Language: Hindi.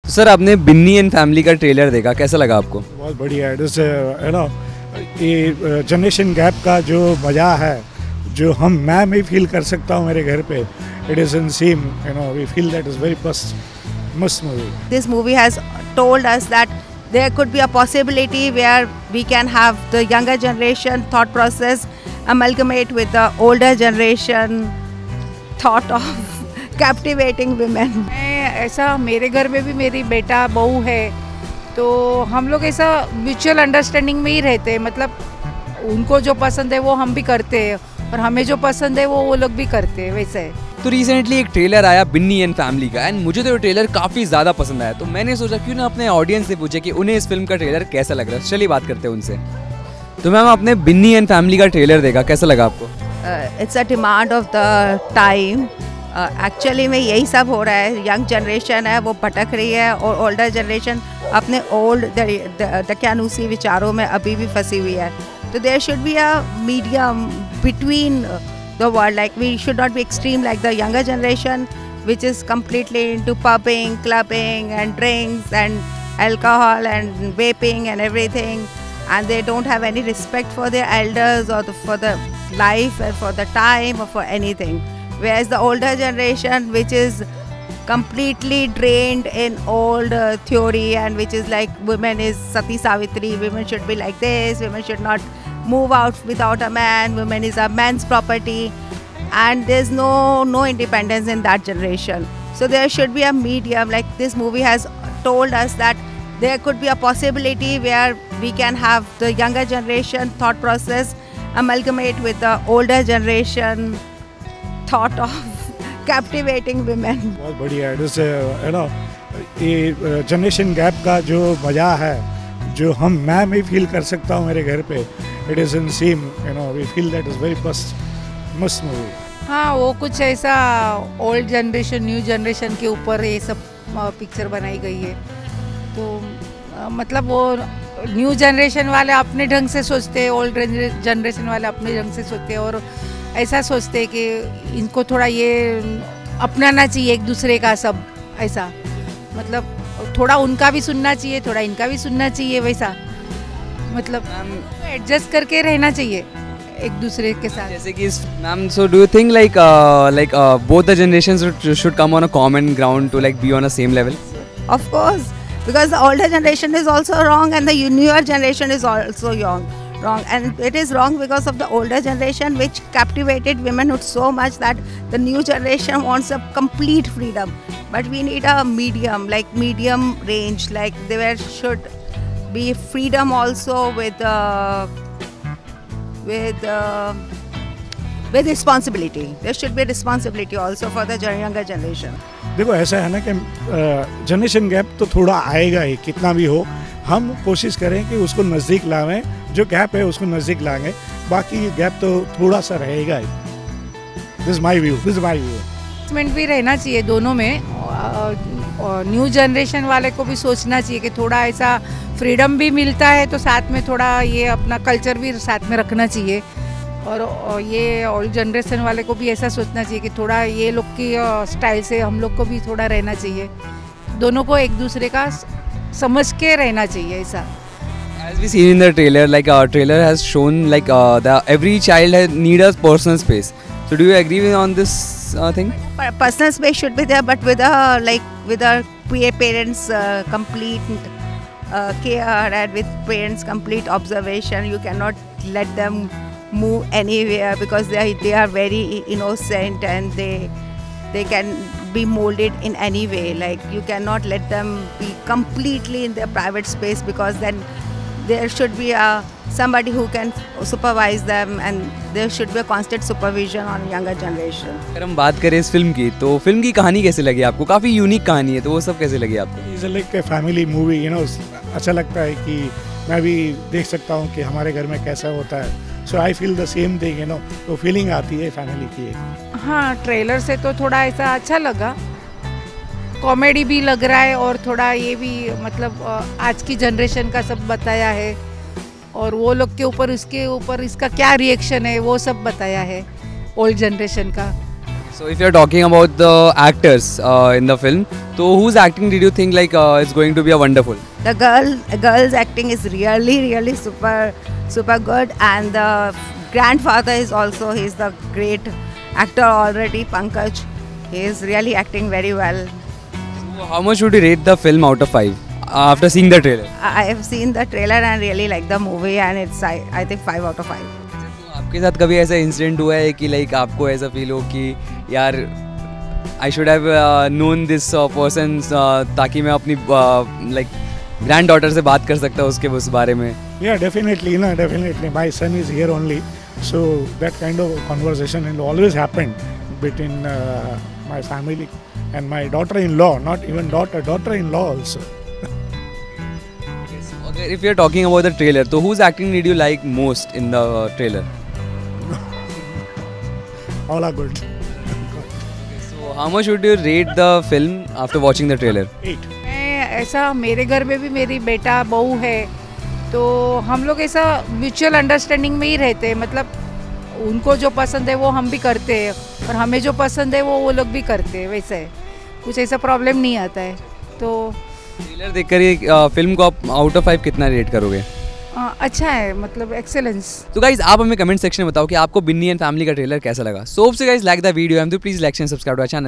तो सर आपने बिन्नी एंड फैमिली का ट्रेलर देखा, कैसा लगा आपको? बहुत बढ़िया है। ये जनरेशन गैप का जो मज़ा है, जो मैं भी फील कर सकता हूँ मेरे घर पे, it is in same, we feel that is very must movie. This movie has told us that there could be a possibility where we can have the younger generation thought process amalgamate with the older generation thought of captivating women. ऐसा मेरे घर में भी मेरी बेटा बहू है, तो हम लोग ऐसा म्यूचुअल अंडरस्टैंडिंग में ही रहते हैं। मतलब उनको जो पसंद है वो हम भी करते हैं और हमें जो पसंद है वो लोग भी करते हैं, वैसे है। तो रिसेंटली एक ट्रेलर आया बिन्नी एंड फैमिली का, एंड मुझे तो ये ट्रेलर काफ़ी ज़्यादा पसंद आया, तो मैंने सोचा क्यों ना अपने ऑडियंस से पूछे कि उन्हें इस फिल्म का ट्रेलर कैसा लग रहा है। चलिए बात करते हैं उनसे। तो मैम आपने बिन्नी एंड फैमिली का ट्रेलर देखा, कैसा लगा आपको? It's a demand of the time. Actually में यही सब हो रहा है, यंग जनरेशन है वो भटक रही है और ओल्डर जनरेशन अपने ओल्ड दकियानूसी विचारों में अभी भी फंसी हुई है। तो there should be a medium between the world, like we should not be extreme like the younger generation which is completely into pubbing, clubbing and drinks and alcohol and vaping and everything, and they don't have any respect for their elders or for the life or for the time or for anything, whereas the older generation which is completely drained in old theory and which is like women is Sati Savitri, women should be like this, women should not move out without a man, women is a man's property, and there's no independence in that generation. So there should be a medium, like this movie has told us that there could be a possibility where we can have the younger generation thought process amalgamate with the older generation thought of captivating women. बहुत बढ़िया है। ये जनरेशन गैप का जो मज़ा है, जो मैं भी फील कर सकता हूँ मेरे घर पे, it is in same, we feel that is very मस्त मूवी। हाँ, वो कुछ ऐसा ओल्ड जनरेशन न्यू जनरेशन के ऊपर ये सब पिक्चर बनाई गई है। तो मतलब वो न्यू जनरेशन वाले अपने ढंग से सोचते हैं, ओल्ड जनरेशन वाले अपने ढंग से सोचते हैं और ऐसा सोचते हैं कि इनको थोड़ा ये अपनाना चाहिए एक दूसरे का, सब ऐसा मतलब थोड़ा उनका भी सुनना चाहिए, थोड़ा इनका भी सुनना चाहिए, वैसा मतलब एडजस्ट करके रहना चाहिए एक दूसरे के साथ। जैसे कि ma'am, so do you think like both the generations should come on a common ground to like be on a same level? Of course, because the older generation is also wrong and the newer generation is also wrong, and it is wrong because of the older generation which captivated womanhood so much that the new generation wants a complete freedom. But we need a medium, like medium range, like there should be freedom also with responsibility. There should be responsibility also for the younger generation. देखो ऐसा है ना कि जनरेशन गैप तो थोड़ा आएगा ही, कितना भी हो हम कोशिश करें कि उसको नज़दीक लाएं, जो गैप है उसको नज़दीक लाएंगे, बाकी गैप तो थोड़ा सा रहेगा ही। This is my view. Investment भी रहना चाहिए दोनों में, और न्यू जनरेशन वाले को भी सोचना चाहिए कि थोड़ा ऐसा फ्रीडम भी मिलता है तो साथ में थोड़ा ये अपना कल्चर भी साथ में रखना चाहिए, और ये ओल्ड जनरेशन वाले को भी ऐसा सोचना चाहिए कि थोड़ा ये लोग की स्टाइल से हम लोग को भी थोड़ा रहना चाहिए, दोनों को एक दूसरे का समझ के रहना चाहिए ऐसा। As we seen in the trailer, like our trailer has shown like every child need a personal space. So do you agree on this thing? Personal space should be there, but with a parents complete care and with parents complete observation. You cannot let them move anywhere because they are very innocent and they can be molded in any way. Like you cannot let them be completely in their private space, because then there should be somebody who can supervise them, and there should be a constant supervision on younger generation. अगर हम बात करें इस फिल्म की, तो फिल्म की कहानी कैसे लगी आपको? काफ़ी यूनिक कहानी है, तो वो सब कैसे लगी आपको? It's like a family movie, अच्छा लगता है कि मैं भी देख सकता हूँ कि हमारे घर में कैसा होता है। So I feel the same thing, तो फीलिंग आती है फैमिली की। हाँ, ट्रेलर से तो थोड़ा ऐसा अच्छा लगा, कॉमेडी भी लग रहा है और थोड़ा ये भी मतलब आज की जनरेशन का सब बताया है, और वो लोग के ऊपर इसके ऊपर इसका क्या रिएक्शन है वो सब बताया है ओल्ड जनरेशन का। So if you're talking about the actors in the film, so whose acting did you think like is going to be a wonderful? The girl's acting is really super good, and the grandfather is also, he's the great actor already, Pankaj. He is really acting very well. So how much would you rate the film out of 5 after seeing the trailer? I have seen the trailer and really like the movie, and it's I think 5 out of 5. तो आपके साथ कभी ऐसा इंसिडेंट हुआ है कि लाइक आपको ऐसा फील हो कि यार I should have known this person ताकि मैं अपनी लाइक ग्रैंड डॉटर से बात कर सकता हूँ उसके उस बारे में? Yeah, definitely, no, definitely. My son is here only, so that kind of conversation will always happen between my family and my daughter-in-law. Not even daughter-in-law also. Okay, if you're talking about the trailer, so whose acting did you like most in the trailer? All are good. So how much would you rate the film after watching the trailer? 8. मैं ऐसा, मेरे घर में भी मेरी बेटा बहू है, तो हम लोग ऐसा म्यूचुअल अंडरस्टैंडिंग में ही रहते हैं. मतलब उनको जो पसंद है वो हम भी करते हैं, और हमें जो पसंद है वो लोग भी करते हैं. वैसे है, कुछ ऐसा प्रॉब्लम नहीं आता है. तो ट्रेलर देखकर ये फिल्म को आप आउट ऑफ 5 कितना रेट करोगे? अच्छा है, मतलब एक्सेलेंस. तो गाइज आप हमें कमेंट सेक्शन में बताओ कि आपको बिन्नी एंड फैमिली का ट्रेलर कैसा लगा. So hope so guys like the video and please like and subscribe to our channel.